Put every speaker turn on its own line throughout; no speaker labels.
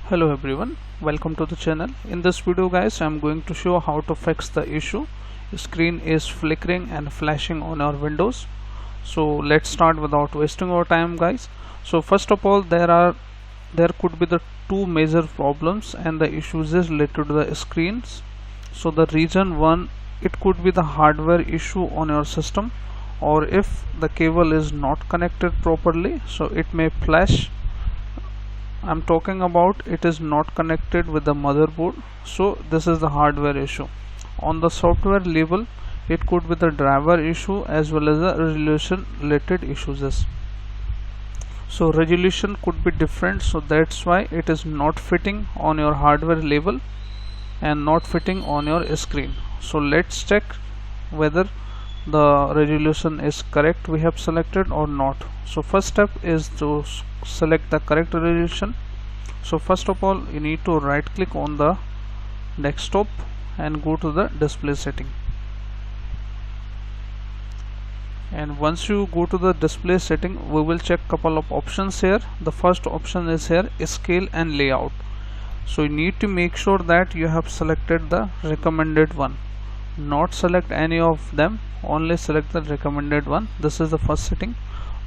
Hello everyone, welcome to the channel. In this video guys, I'm going to show how to fix the issue screen is flickering and flashing on our Windows. So let's start without wasting our time guys. So first of all, there could be the two major problems and the issues is related to the screens. So the reason one, it could be the hardware issue on your system, or if the cable is not connected properly, so it may flash. I'm talking about it is not connected with the motherboard, so this is the hardware issue. On the software level, it could be the driver issue as well as the resolution related issues. So resolution could be different, so that's why it is not fitting on your hardware level and not fitting on your screen. So let's check whether the resolution is correct we have selected or not. So first step is to select the correct resolution. So first of all, you need to right click on the desktop and go to the display setting. And once you go to the display setting, we will check couple of options here. The first option is here, scale and layout. So you need to make sure that you have selected the recommended one. Not select any of them, only select the recommended one. This is the first setting.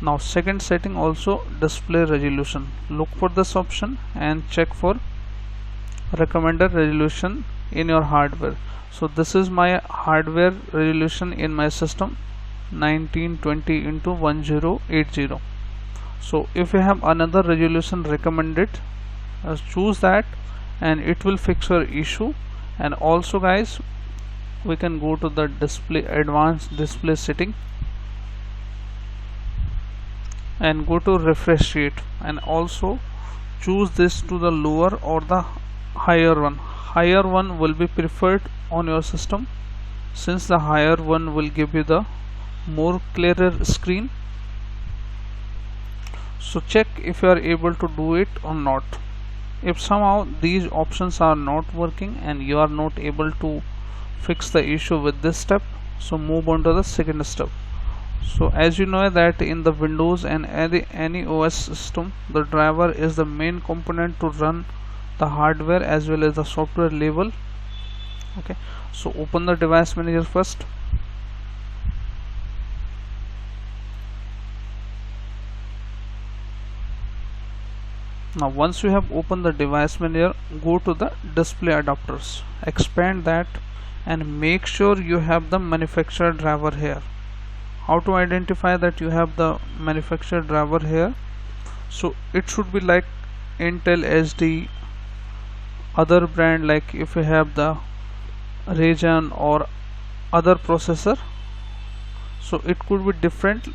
Now second setting, also display resolution. Look for this option and check for recommended resolution in your hardware. So this is my hardware resolution in my system, 1920 into 1080. So if you have another resolution recommended, choose that and it will fix your issue. And also guys, we can go to the display advanced display setting and go to refresh rate, and also choose this to the lower or the higher one. Higher one will be preferred on your system, since the higher one will give you the more clearer screen. So check if you are able to do it or not. If somehow these options are not working and you are not able to fix the issue with this step, so move on to the second step. So as you know that in the Windows and any OS system, the driver is the main component to run the hardware as well as the software level. Okay, so open the device manager first. Now once you have opened the device manager, go to the display adapters, expand that and make sure you have the manufacturer driver here. How to identify that you have the manufacturer driver here? So it should be like Intel SD, other brand, like if you have the Radeon or other processor, so it could be different.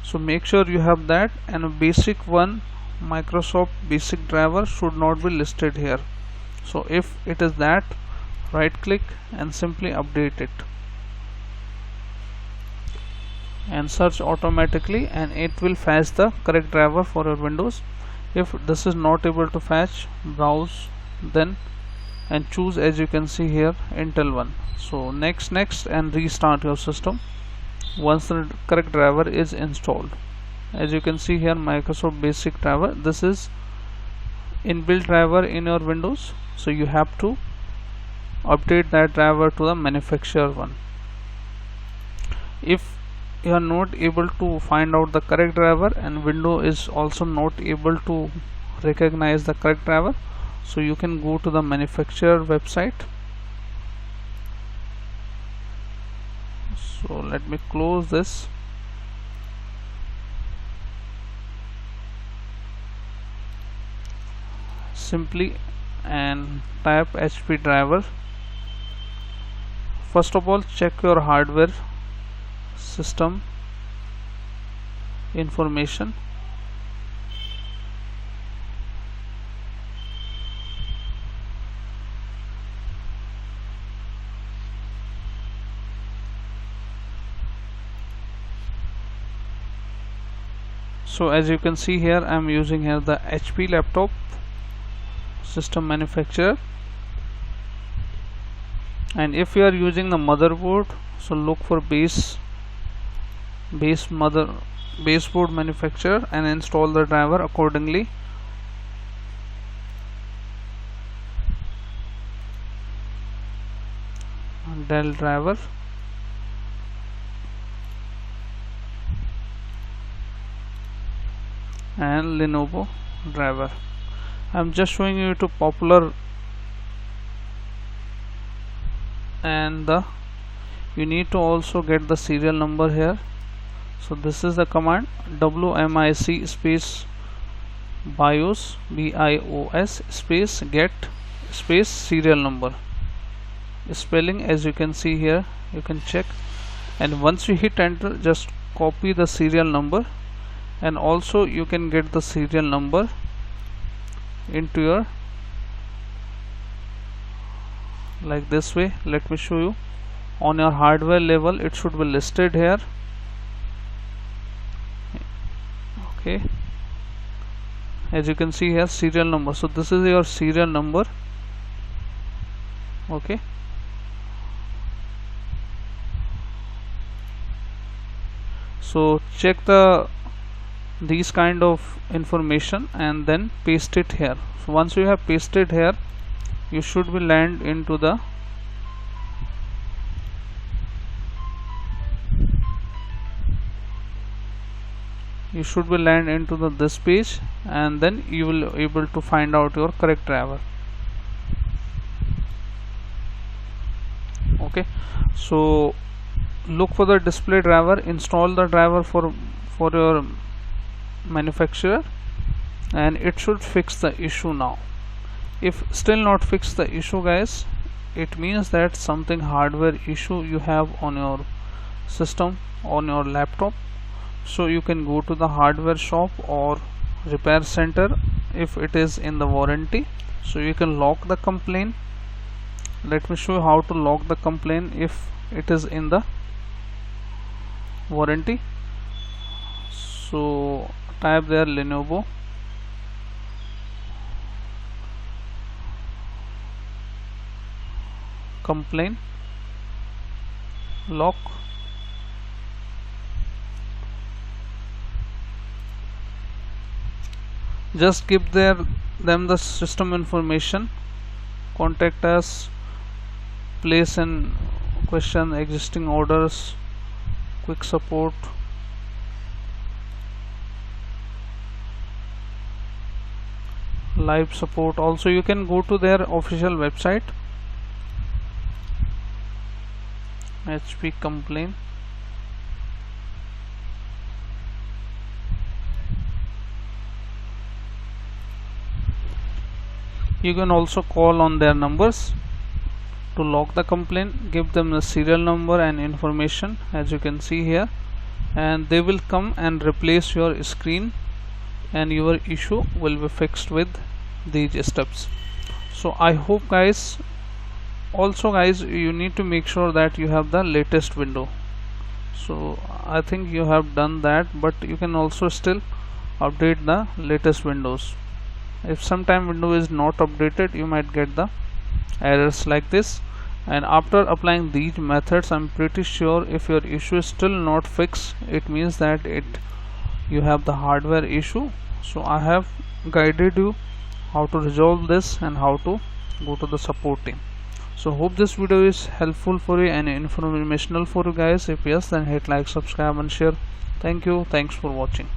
So make sure you have that, and a basic one, Microsoft basic driver, should not be listed here. So if it is that, right click and simply update it and search automatically, and it will fetch the correct driver for your Windows. If this is not able to fetch, browse then and choose, as you can see here, Intel one. So next and restart your system once the correct driver is installed. As you can see here, Microsoft basic driver, this is inbuilt driver in your Windows, so you have to update that driver to the manufacturer one. If you are not able to find out the correct driver and Windows is also not able to recognize the correct driver, so you can go to the manufacturer website. So let me close this. Simply and type HP driver. First of all, check your hardware system information. So as you can see here, I am using here the HP laptop system manufacturer, and if you are using the motherboard, so look for baseboard manufacturer and install the driver accordingly. Dell driver, and Lenovo driver. I'm just showing you to popular, and you need to also get the serial number here. So this is the command WMIC space BIOS, BIOS space get space serial number. Spelling, as you can see here, you can check, and once you hit enter, just copy the serial number, and also you can get the serial number into your, like this way. Let me show you. On your hardware level it should be listed here. Okay, as you can see here, serial number. So this is your serial number. Okay, so check these kind of information and then paste it here. So once you have pasted here, you should be land into the this page, and then you will able to find out your correct driver. Okay, so look for the display driver, install the driver for your manufacturer, and it should fix the issue now. If still not fix the issue, guys, it means that something hardware issue you have on your system, on your laptop. So you can go to the hardware shop or repair center if it is in the warranty. So you can log the complaint. Let me show you how to log the complaint if it is in the warranty. So type there Lenovo, complaint, log. Just give them the system information, contact us, place in question, existing orders, quick support, live support. Also you can go to their official website, HP complaint. You can also call on their numbers to log the complaint, give them the serial number and information, as you can see here, and they will come and replace your screen, and your issue will be fixed with these steps. So I hope, guys, also guys, you need to make sure that you have the latest window. So I think you have done that, but you can also still update the latest windows. If sometime window is not updated, you might get the errors like this. And after applying these methods, I'm pretty sure if your issue is still not fixed, it means that you have the hardware issue. So I have guided you how to resolve this and how to go to the support team. So hope this video is helpful for you and informational for you guys. If yes, then hit like, subscribe and share. Thank you. Thanks for watching.